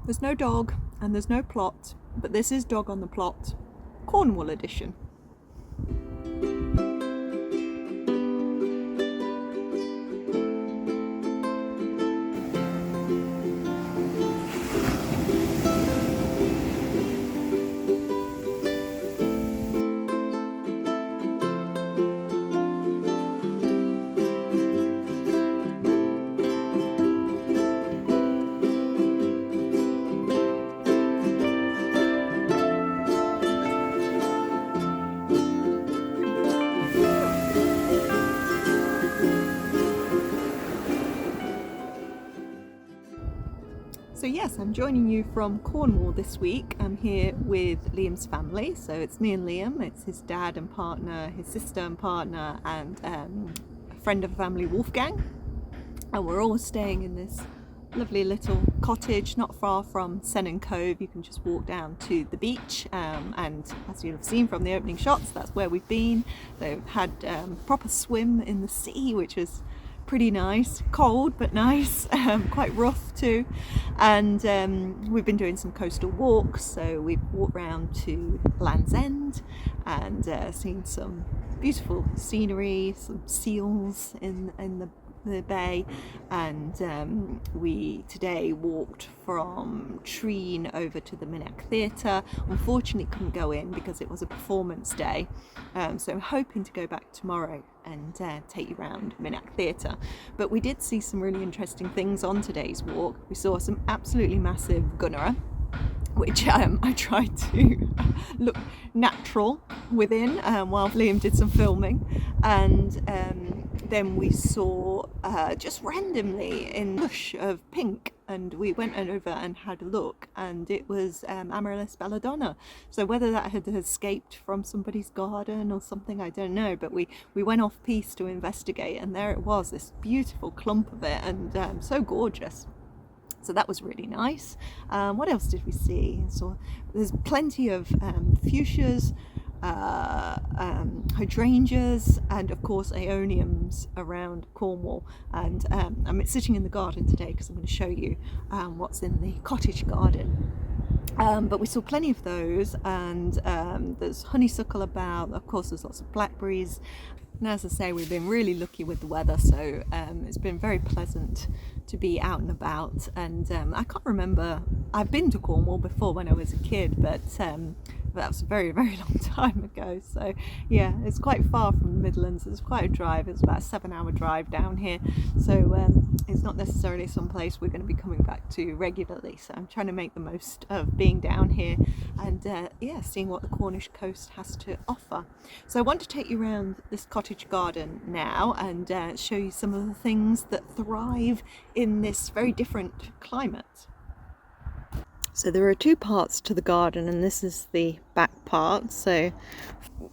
There's no dog and there's no plot, but this is Dog on the Plot, Cornwall edition. So yes, I'm joining you from Cornwall this week. I'm here with Liam's family. So it's me and Liam, it's his dad and partner, his sister and partner, and a friend of the family, Wolfgang. And we're all staying in this lovely little cottage not far from Sennin Cove. You can just walk down to the beach, and as you'll have seen from the opening shots, that's where we've been. They've had proper swim in the sea, which is pretty nice, cold but nice, quite rough too. And we've been doing some coastal walks, so we've walked round to Land's End and seen some beautiful scenery, some seals in the bay, and we today walked from Treen over to the Minack Theatre. Unfortunately couldn't go in because it was a performance day, so I'm hoping to go back tomorrow and take you around Minack Theatre. But we did see some really interesting things on today's walk. We saw some absolutely massive gunnerer, which I tried to look natural within while Liam did some filming, and then we saw just randomly in a bush of pink, and we went over and had a look, and it was Amaryllis belladonna. So whether that had escaped from somebody's garden or something, I don't know, but we went off piste to investigate, and there it was, this beautiful clump of it, and so gorgeous. So that was really nice. What else did we see? So there's plenty of fuchsias, hydrangeas, and of course Aeoniums around Cornwall. And I'm sitting in the garden today because I'm going to show you what's in the cottage garden. But we saw plenty of those, and there's honeysuckle about. Of course, there's lots of blackberries. And as I say, we've been really lucky with the weather, so it's been very pleasant to be out and about. And I can't remember, I've been to Cornwall before when I was a kid, but that was a very, very long time ago. So yeah, it's quite far from the Midlands. It's quite a drive. It's about a 7-hour drive down here. So it's not necessarily some place we're going to be coming back to regularly. So I'm trying to make the most of being down here and yeah, seeing what the Cornish coast has to offer. So I want to take you around this cottage garden now and show you some of the things that thrive in this very different climate. So there are two parts to the garden, and this is the back part. So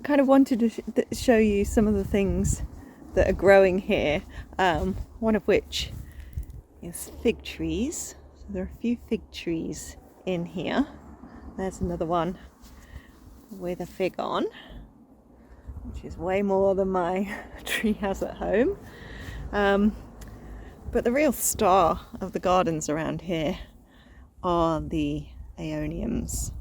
kind of wanted to show you some of the things that are growing here, one of which is fig trees. So there are a few fig trees in here. There's another one with a fig on, which is way more than my tree has at home. But the real star of the gardens around here are the Aeoniums,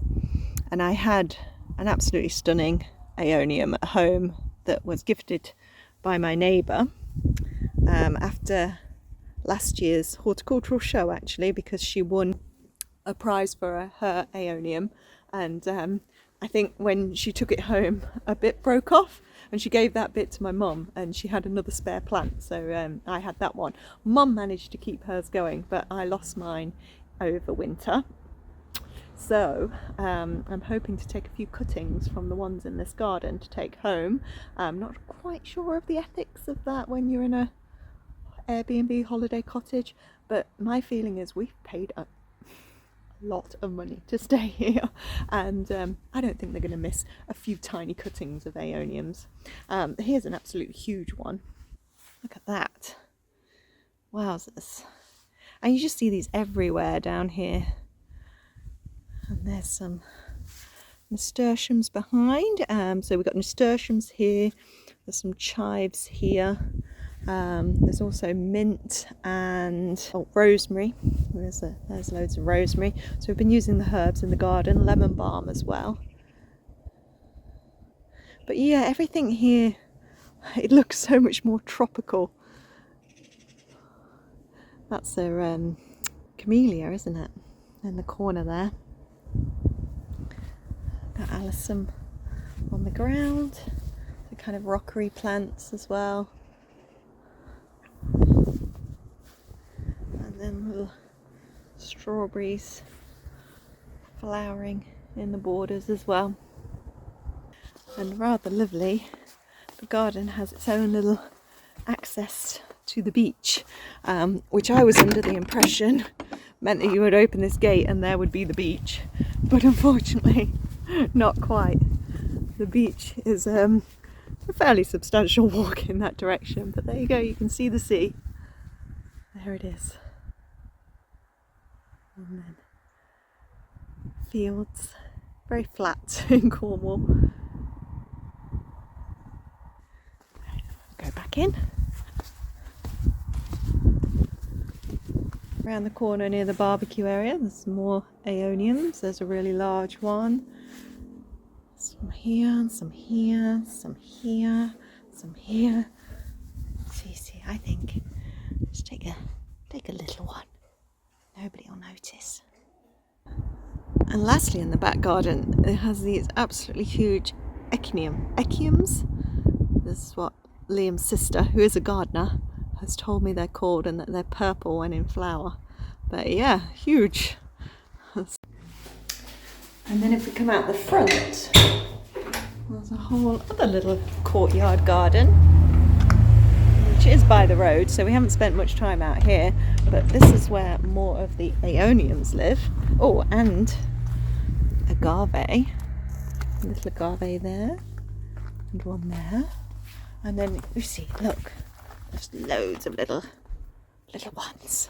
and I had an absolutely stunning Aeonium at home that was gifted by my neighbour after last year's horticultural show, actually, because she won a prize for her Aeonium, and I think when she took it home a bit broke off, and she gave that bit to my mum, and she had another spare plant, so I had that one. Mum managed to keep hers going, but I lost mine over winter. So I'm hoping to take a few cuttings from the ones in this garden to take home. I'm not quite sure of the ethics of that when you're in a Airbnb holiday cottage, but my feeling is we've paid a lot of money to stay here, and I don't think they're going to miss a few tiny cuttings of Aeoniums. Here's an absolute huge one. Look at that. Wowzers. And you just see these everywhere down here. And there's some nasturtiums behind. So we've got nasturtiums here. There's some chives here. There's also mint and rosemary. There's loads of rosemary. So we've been using the herbs in the garden, lemon balm as well. But yeah, everything here, it looks so much more tropical. That's a camellia, isn't it? In the corner there. Got Alyssum on the ground. The kind of rockery plants as well. And then little strawberries flowering in the borders as well. And rather lovely, the garden has its own little access to the beach, which I was under the impression meant that you would open this gate and there would be the beach, but unfortunately not quite. The beach is a fairly substantial walk in that direction, but there you go, you can see the sea. There it is. And then fields, very flat in Cornwall. Go back in. Around the corner near the barbecue area, there's some more Aeoniums. There's a really large one. Some here, and some here, some here, some here. See, I think just take a little one. Nobody will notice. And lastly, in the back garden, it has these absolutely huge Aeoniums. This is what Liam's sister, who is a gardener, has told me they're called, and that they're purple when in flower. But yeah, huge. And then if we come out the front, there's a whole other little courtyard garden, which is by the road, so we haven't spent much time out here, but this is where more of the Aeoniums live. Oh, and agave, a little agave there, and one there. And then you see, look, there's loads of little ones.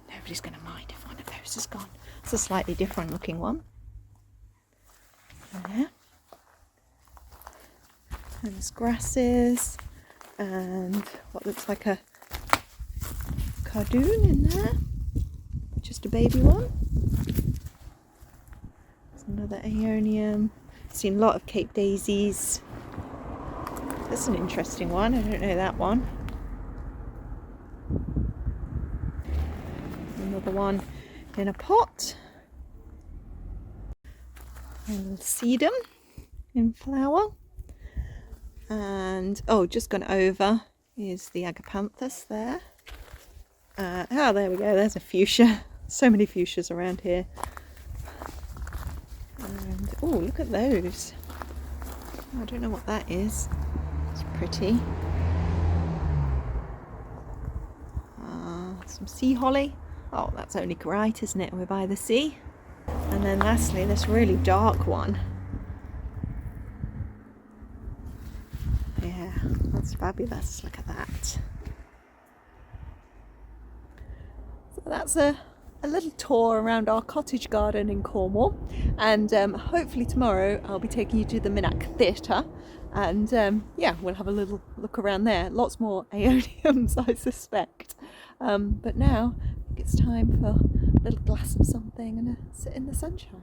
Nobody's going to mind if one of those is gone. It's a slightly different looking one. There. And there's grasses and what looks like a cardoon in there. Just a baby one. There's another Aeonium. I've seen a lot of Cape daisies. That's an interesting one. I don't know that one. Another one in a pot. A little sedum in flower. And just gone over is the agapanthus there. There we go. There's a fuchsia. So many fuchsias around here. And look at those. I don't know what that is. It's pretty. Some sea holly. Oh, that's only right, isn't it? We're by the sea. And then lastly, this really dark one. Yeah, that's fabulous. Look at that. So that's a little tour around our cottage garden in Cornwall. And hopefully tomorrow I'll be taking you to the Minack Theatre. And we'll have a little look around there. Lots more Aeoniums, I suspect. But now I think it's time for a little glass of something and sit in the sunshine.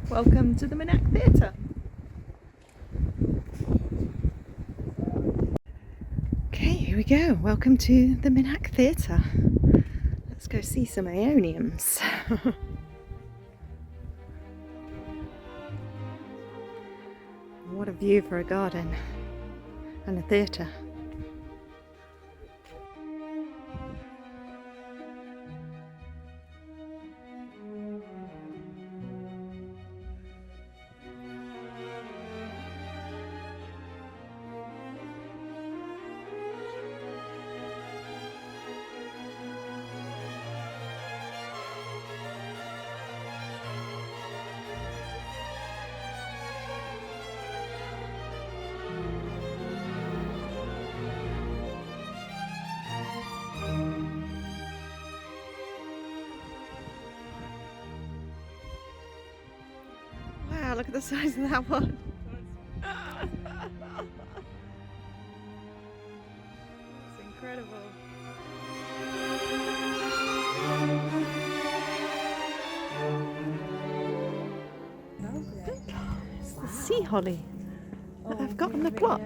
Welcome to the Minack Theatre. Okay, here we go. Welcome to the Minack Theatre. Let's go see some Aeoniums. What a view for a garden and a theatre. look at the size of that one. It's incredible. It's the sea holly that I've got on the plot.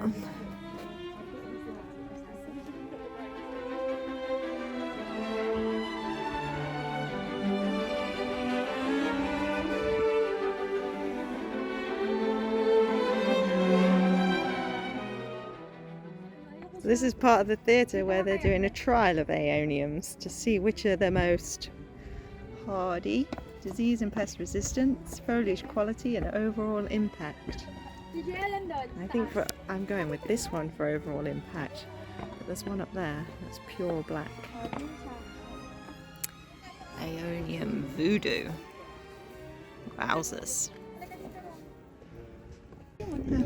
This is part of the theatre where they're doing a trial of Aeoniums to see which are the most hardy, disease and pest resistance, foliage quality and overall impact. I think I'm going with this one for overall impact, but there's one up there that's pure black. Aeonium voodoo. Wowzers.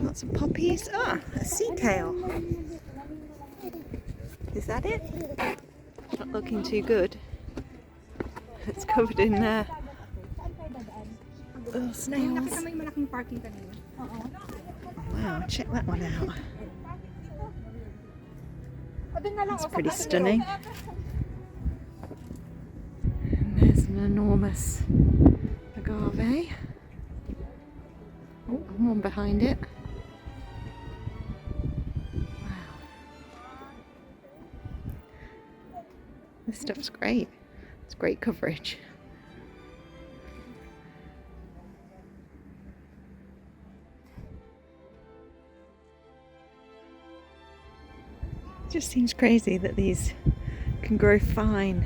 Lots of poppies. Ah, a sea kale. Is that it? Not looking too good. It's covered in little snails. Wow, check that one out. That's pretty stunning. And there's an enormous agave. Oh, and one behind it. This stuff's great. It's great coverage. It just seems crazy that these can grow fine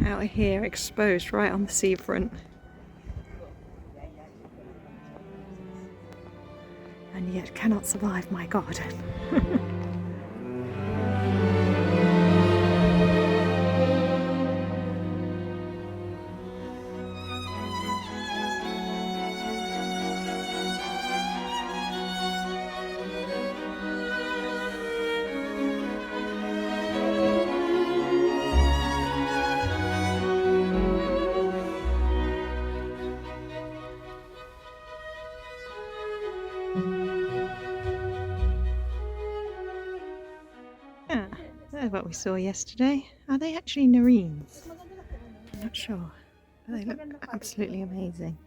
out here, exposed right on the seafront. And yet cannot survive my garden. What we saw yesterday. Are they actually nerines? I'm not sure, but they look absolutely amazing.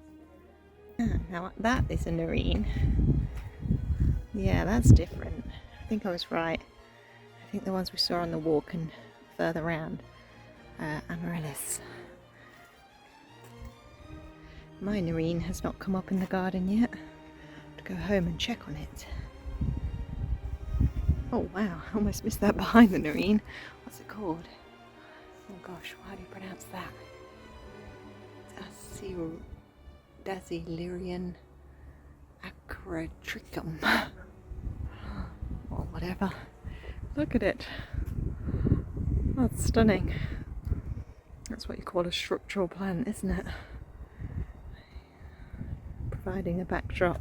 Now that is a nerine. Yeah, that's different. I think I was right. I think the ones we saw on the walk and further around, amaryllis. My nerine has not come up in the garden yet. To go home and check on it. Oh wow, I almost missed that behind the nerine. What's it called? Oh gosh, how do you pronounce that? Dasylirian acrotrichum. Or whatever. Look at it. That's stunning. That's what you call a structural plant, isn't it? Providing a backdrop.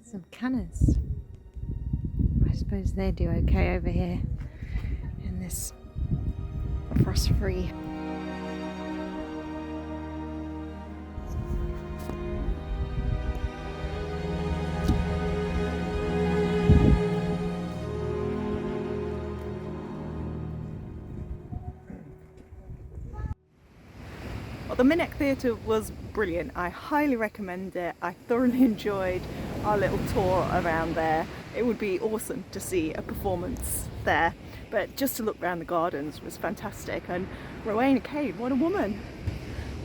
Some cannas. I suppose they do okay over here in this frost-free. Well, the Minack Theatre was brilliant. I highly recommend it. I thoroughly enjoyed our little tour around there. It would be awesome to see a performance there, but just to look around the gardens was fantastic. And Rowena Kane, what a woman!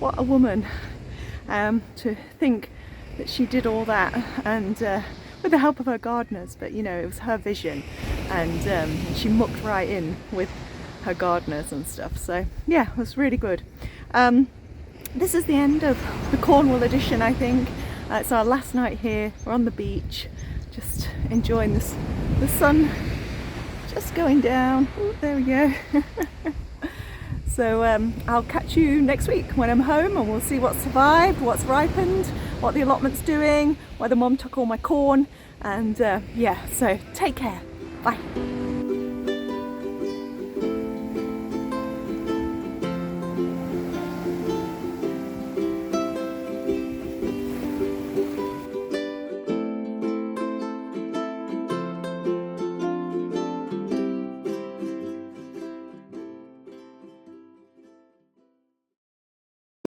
What a woman! To think that she did all that, and with the help of her gardeners, but you know, it was her vision, and she mucked right in with her gardeners and stuff. So yeah, it was really good. This is the end of the Cornwall edition, I think. It's our last night here. We're on the beach, just enjoying this, the sun just going down. Ooh, there we go. So I'll catch you next week when I'm home, and we'll see what's survived, what's ripened, what the allotment's doing, whether Mum took all my corn, and yeah, so take care. Bye.